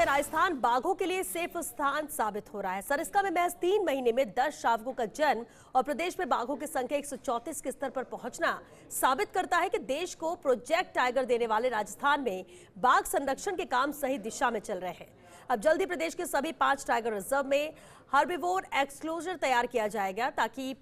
राजस्थान बाघों के लिए सेफ स्थान साबित हो रहा है। सरिस्का में महज 3 महीने में 10 शावकों का जन्म और प्रदेश में बाघों की संख्या 134 के स्तर पर पहुंचना साबित करता है कि देश को प्रोजेक्ट टाइगर देने वाले राजस्थान में बाघ संरक्षण के काम सही दिशा में चल रहे हैं। अब जल्दी प्रदेश के सभी 5 टाइगर रिजर्व में हर्बीवोर एक्सक्लोजर तैयार किया जाएगा ताकि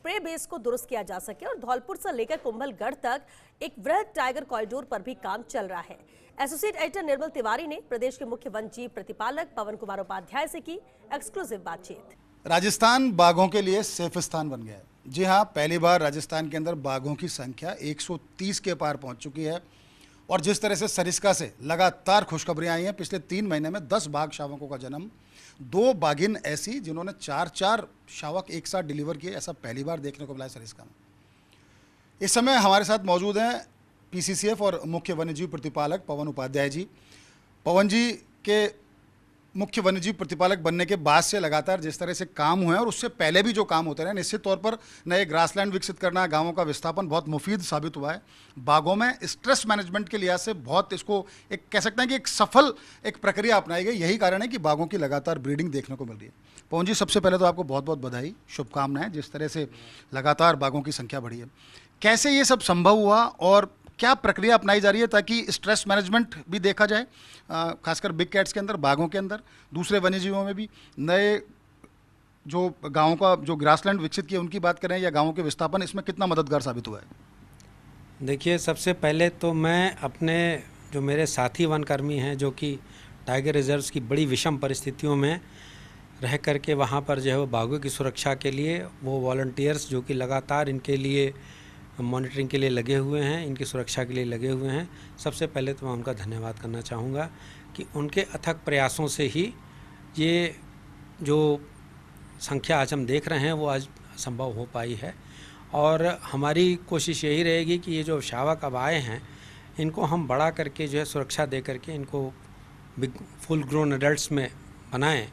प्रे बेस को दुरुस्त किया जा सके और धौलपुर से लेकर कुंभलगढ़ तक एक वृहद टाइगर कॉरिडोर पर भी काम चल रहा है। एसोसिएट एडिटर निर्मल तिवारी ने प्रदेश के मुख्य वन जीव प्रतिपालक पवन कुमार उपाध्याय से की एक्सक्लूसिव बातचीत। राजस्थान बाघों के लिए सेफ स्थान बन गया है। जी हाँ, पहली बार राजस्थान के अंदर बाघों की संख्या 130 के पार पहुंच चुकी है और जिस तरह से सरिस्का से लगातार खुशखबरियां आई हैं, पिछले 3 महीने में 10 बाघ शावकों का जन्म, 2 बाघिन ऐसी जिन्होंने 4 शावक एक साथ डिलीवर किए, ऐसा पहली बार देखने को मिला है सरिस्का में। इस समय हमारे साथ मौजूद हैं पीसीसीएफ और मुख्य वन्यजीव प्रतिपालक पवन उपाध्याय जी। पवन जी के मुख्य वन्यजीव प्रतिपालक बनने के बाद से लगातार जिस तरह से काम हुए हैं और उससे पहले भी जो काम होते रहे, निश्चित तौर पर नए ग्रासलैंड विकसित करना, गांवों का विस्थापन बहुत मुफीद साबित हुआ है। बाघों में स्ट्रेस मैनेजमेंट के लिहाज से बहुत इसको एक कह सकते हैं कि एक सफल एक प्रक्रिया अपनाई गई। यही कारण है कि बाघों की लगातार ब्रीडिंग देखने को मिल रही है। पवन जी, सबसे पहले तो आपको बहुत बहुत बधाई, शुभकामनाएं। जिस तरह से लगातार बाघों की संख्या बढ़ी है, कैसे ये सब संभव हुआ और क्या प्रक्रिया अपनाई जा रही है ताकि स्ट्रेस मैनेजमेंट भी देखा जाए, खासकर बिग कैट्स के अंदर, बाघों के अंदर, दूसरे वन्यजीवों में भी, नए जो गांवों का जो ग्रासलैंड विकसित किया उनकी बात करें या गांवों के विस्थापन, इसमें कितना मददगार साबित हुआ है? देखिए, सबसे पहले तो मैं अपने जो मेरे साथी वनकर्मी हैं जो कि टाइगर रिजर्व्स की बड़ी विषम परिस्थितियों में रह करके वहाँ पर जो है वो बाघों की सुरक्षा के लिए वो वॉलंटियर्स जो कि लगातार इनके लिए मॉनिटरिंग के लिए लगे हुए हैं, इनकी सुरक्षा के लिए लगे हुए हैं, सबसे पहले तो मैं उनका धन्यवाद करना चाहूँगा कि उनके अथक प्रयासों से ही ये जो संख्या आज हम देख रहे हैं वो आज संभव हो पाई है। और हमारी कोशिश यही रहेगी कि ये जो शावक अब आए हैं इनको हम बड़ा करके जो है सुरक्षा दे करके इनको बिग फुल ग्रोन एडल्ट्स में बनाएं,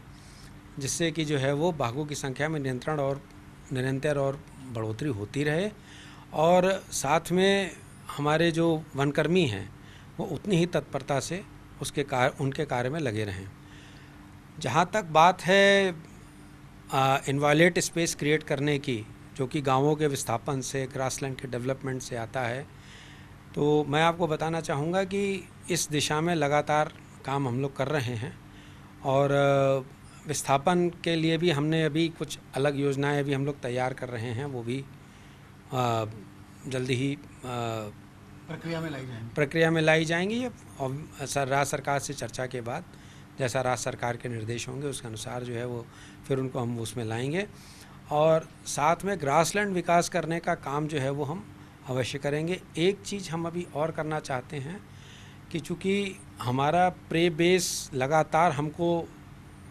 जिससे कि जो है वो बाघों की संख्या में नियंत्रण और निरंतर और बढ़ोतरी होती रहे और साथ में हमारे जो वनकर्मी हैं वो उतनी ही तत्परता से उनके कार्य में लगे रहें। जहाँ तक बात है इन्वायलेट स्पेस क्रिएट करने की, जो कि गांवों के विस्थापन से, ग्रासलैंड के डेवलपमेंट से आता है, तो मैं आपको बताना चाहूँगा कि इस दिशा में लगातार काम हम लोग कर रहे हैं और विस्थापन के लिए भी हमने अभी कुछ अलग योजनाएं अभी हम लोग तैयार कर रहे हैं, वो भी जल्दी ही प्रक्रिया में लाई जाएंगी और राज्य सरकार से चर्चा के बाद जैसा राज्य सरकार के निर्देश होंगे उसके अनुसार जो है वो फिर उनको हम उसमें लाएंगे। और साथ में ग्रासलैंड विकास करने का काम जो है वो हम अवश्य करेंगे। एक चीज़ हम अभी और करना चाहते हैं कि चूँकि हमारा प्रे बेस लगातार हमको,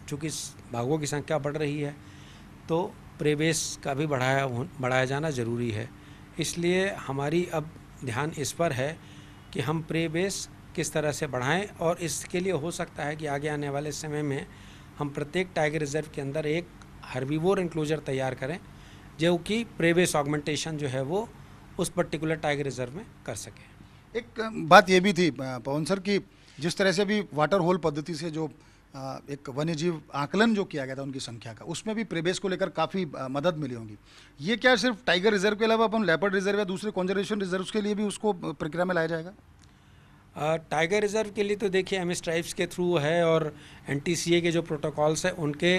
चूँकि बाघों की संख्या बढ़ रही है तो प्रे बेस का भी बढ़ाया जाना ज़रूरी है। इसलिए हमारी अब ध्यान इस पर है कि हम प्रे बेस किस तरह से बढ़ाएं और इसके लिए हो सकता है कि आगे आने वाले समय में हम प्रत्येक टाइगर रिजर्व के अंदर एक हर्बीवोर इंक्लोजर तैयार करें जो कि प्रे बेस ऑगमेंटेशन जो है वो उस पर्टिकुलर टाइगर रिजर्व में कर सके। एक बात ये भी थी पवन सर कि जिस तरह से भी वाटर होल पद्धति से जो एक वन्यजीव आकलन जो किया गया था उनकी संख्या का, उसमें भी प्रेबेस को लेकर काफ़ी मदद मिली होगी। ये क्या सिर्फ टाइगर रिजर्व के अलावा अपन लेपर्ड रिजर्व या दूसरे कंजर्वेशन रिजर्व्स के लिए भी उसको प्रक्रिया में लाया जाएगा? टाइगर रिजर्व के लिए तो देखिए एमएस ट्राइब्स के थ्रू है और एनटीसीए के जो प्रोटोकॉल्स हैं उनके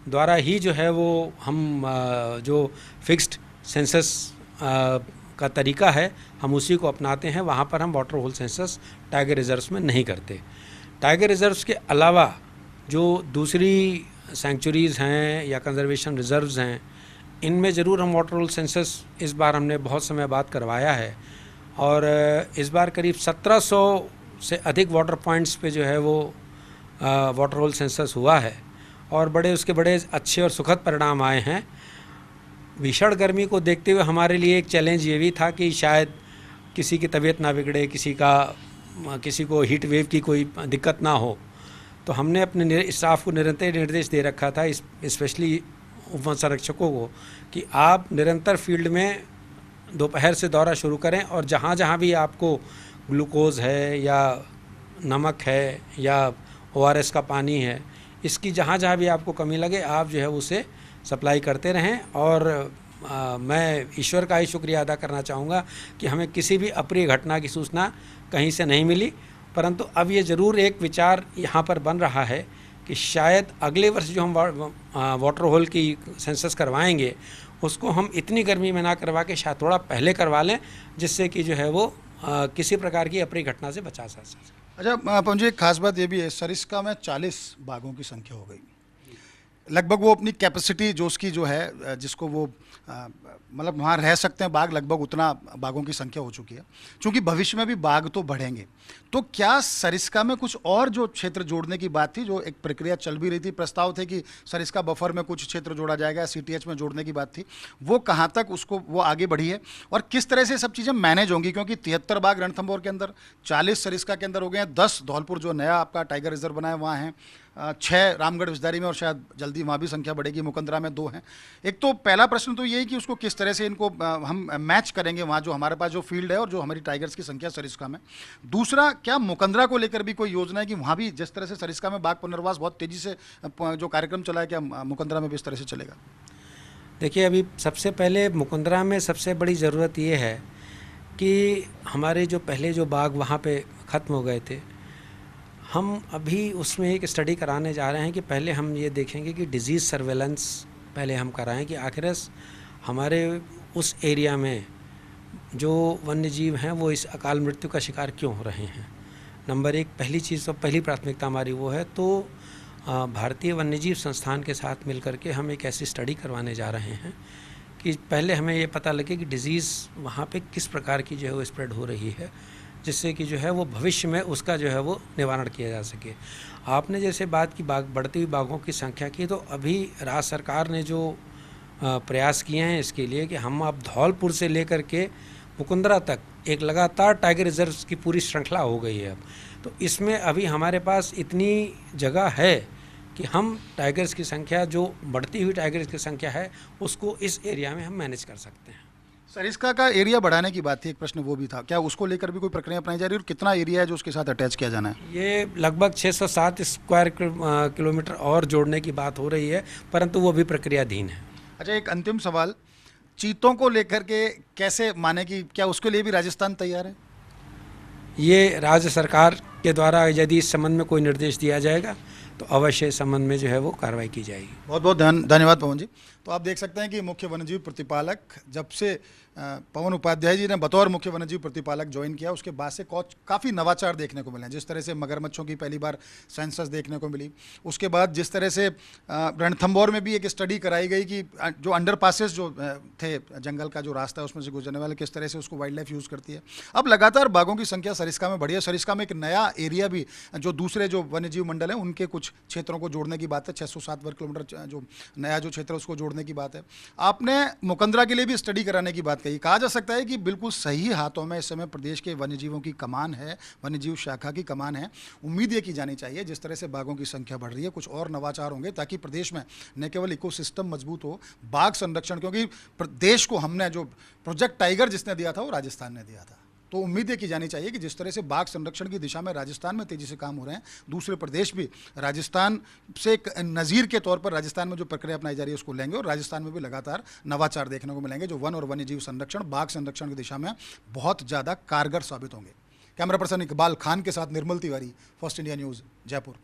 द्वारा ही जो है वो हम जो फिक्स्ड सेंसस का तरीका है हम उसी को अपनाते हैं। वहाँ पर हम water hole census tiger reserves में नहीं करते। टाइगर रिजर्व्स के अलावा जो दूसरी सेंचुरीज़ हैं या कंजर्वेशन रिजर्व्स हैं, इनमें ज़रूर हम वाटर होल सेंसस इस बार हमने बहुत समय बाद करवाया है और इस बार करीब 1700 से अधिक वाटर पॉइंट्स पे जो है वो वाटर होल सेंसस हुआ है और उसके बड़े अच्छे और सुखद परिणाम आए हैं। भीषण गर्मी को देखते हुए हमारे लिए एक चैलेंज ये भी था कि शायद किसी की तबीयत ना बिगड़े, किसी को हीट वेव की कोई दिक्कत ना हो, तो हमने अपने स्टाफ को निरंतर निर्देश दे रखा था, स्पेशली वन संरक्षकों को, कि आप निरंतर फील्ड में दोपहर से दौरा शुरू करें और जहाँ जहाँ भी आपको ग्लूकोज है या नमक है या ORS का पानी है, इसकी जहाँ जहाँ भी आपको कमी लगे आप जो है उसे सप्लाई करते रहें। और मैं ईश्वर का ही शुक्रिया अदा करना चाहूँगा कि हमें किसी भी अप्रिय घटना की सूचना कहीं से नहीं मिली, परंतु अब ये ज़रूर एक विचार यहाँ पर बन रहा है कि शायद अगले वर्ष जो हम वाटर होल की सेंसस करवाएंगे उसको हम इतनी गर्मी में ना करवा के शायद थोड़ा पहले करवा लें, जिससे कि जो है वो किसी प्रकार की अप्रिय घटना से बचा जा सके। अच्छा पवन जी, एक खास बात ये भी है, सरिस्का में 40 बाघों की संख्या हो गई, लगभग वो अपनी कैपेसिटी जो उसकी जो है जिसको वो मतलब वहाँ रह सकते हैं बाघ, लगभग उतना बाघों की संख्या हो चुकी है। क्योंकि भविष्य में भी बाघ तो बढ़ेंगे, तो क्या सरिस्का में कुछ और जो क्षेत्र जोड़ने की बात थी, जो एक प्रक्रिया चल भी रही थी, प्रस्ताव थे कि सरिस्का बफर में कुछ क्षेत्र जोड़ा जाएगा, CTH में जोड़ने की बात थी, वो कहाँ तक उसको वो आगे बढ़ी है और किस तरह से सब चीज़ें मैनेज होंगी? क्योंकि 73 बाघ रणथंभौर के अंदर, 40 सरिस्का के अंदर हो गए हैं, 10 धौलपुर जो नया आपका टाइगर रिजर्व बना है वहाँ हैं, 6 रामगढ़ विजदारी में और शायद जल्दी वहाँ भी संख्या बढ़ेगी, मुकंदरा में 2 हैं। एक तो पहला प्रश्न तो यही कि उसको किस तरह से इनको हम मैच करेंगे वहाँ जो हमारे पास जो फील्ड है और जो हमारी टाइगर्स की संख्या सरिस्का में। दूसरा, क्या मुकंदरा को लेकर भी कोई योजना है कि वहाँ भी जिस तरह से सरिस्का में बाघ पुनर्वास बहुत तेज़ी से जो कार्यक्रम चला है, क्या मुकंदरा में भी इस तरह से चलेगा? देखिए, अभी सबसे पहले मुकंदरा में सबसे बड़ी ज़रूरत ये है कि हमारे जो पहले जो बाघ वहाँ पे ख़त्म हो गए थे, हम अभी उसमें एक स्टडी कराने जा रहे हैं कि पहले हम ये देखेंगे कि डिज़ीज़ सर्वेलेंस पहले हम कराएं कि आखिर हमारे उस एरिया में जो वन्य जीव हैं वो इस अकाल मृत्यु का शिकार क्यों हो रहे हैं। नंबर 1 पहली चीज़ तो पहली प्राथमिकता हमारी वो है। तो भारतीय वन्यजीव संस्थान के साथ मिलकर के हम एक ऐसी स्टडी करवाने जा रहे हैं कि पहले हमें ये पता लगे कि डिज़ीज़ वहाँ पे किस प्रकार की जो है वो स्प्रेड हो रही है, जिससे कि जो है वो भविष्य में उसका जो है वो निवारण किया जा सके। आपने जैसे बात की बढ़ती हुई बाघों की संख्या की, तो अभी राज्य सरकार ने जो प्रयास किए हैं इसके लिए कि हम अब धौलपुर से लेकर के मुकुंदरा तक एक लगातार टाइगर रिजर्व की पूरी श्रृंखला हो गई है अब। तो इसमें अभी हमारे पास इतनी जगह है कि हम टाइगर्स की संख्या, जो बढ़ती हुई टाइगर्स की संख्या है, उसको इस एरिया में हम मैनेज कर सकते हैं। सरिस्का का एरिया बढ़ाने की बात थी, एक प्रश्न वो भी था, क्या उसको लेकर भी कोई प्रक्रिया अपनाई जा रही है और कितना एरिया है जो उसके साथ अटैच किया जाना है? ये लगभग 607 स्क्वायर किलोमीटर और जोड़ने की बात हो रही है, परंतु वो भी प्रक्रियाधीन है। अच्छा, एक अंतिम सवाल, चीतों को लेकर के कैसे माने कि क्या उसके लिए भी राजस्थान तैयार है? ये राज्य सरकार के द्वारा यदि इस संबंध में कोई निर्देश दिया जाएगा तो अवश्य इस संबंध में जो है वो कार्रवाई की जाएगी। बहुत बहुत धन्यवाद पवन जी। तो आप देख सकते हैं कि मुख्य वन्यजीव प्रतिपालक, जब से पवन उपाध्याय जी ने बतौर मुख्य वन्यजीव प्रतिपालक ज्वाइन किया, उसके बाद से काफ़ी नवाचार देखने को मिले हैं। जिस तरह से मगरमच्छों की पहली बार सेंसस देखने को मिली, उसके बाद जिस तरह से रणथंभौर में भी एक स्टडी कराई गई कि जो अंडरपासेस जो थे, जंगल का जो रास्ता है उसमें से गुजरने वाले, किस तरह से उसको वाइल्ड लाइफ यूज़ करती है। अब लगातार बाघों की संख्या सरिस्का में बढ़ी है। सरिस्का में एक नया एरिया भी, जो दूसरे जो वन्यजीव मंडल हैं उनके कुछ क्षेत्रों को जोड़ने की बात है, 607 वर्ग किलोमीटर जो नया जो क्षेत्र है उसको जोड़ने की बात है। आपने मुकंदरा के लिए भी स्टडी कराने की बात कही। कहा जा सकता है कि बिल्कुल सही हाथों में इस समय प्रदेश के वन्यजीवों की कमान है, वन्यजीव शाखा की कमान है। उम्मीद ये की जानी चाहिए जिस तरह से बाघों की संख्या बढ़ रही है, कुछ और नवाचार होंगे ताकि प्रदेश में न केवल इकोसिस्टम मजबूत हो, बाघ संरक्षण, क्योंकि प्रदेश को हमने जो प्रोजेक्ट टाइगर जिसने दिया था वो राजस्थान ने दिया था। तो उम्मीद ये की जानी चाहिए कि जिस तरह से बाघ संरक्षण की दिशा में राजस्थान में तेज़ी से काम हो रहे हैं, दूसरे प्रदेश भी राजस्थान से एक नज़ीर के तौर पर राजस्थान में जो प्रक्रिया अपनाई जा रही है उसको लेंगे और राजस्थान में भी लगातार नवाचार देखने को मिलेंगे जो वन और वन्यजीव संरक्षण, बाघ संरक्षण की दिशा में बहुत ज़्यादा कारगर साबित होंगे। कैमरा पर्सन इकबाल खान के साथ Nirmal Tiwari, First India News, Jaipur.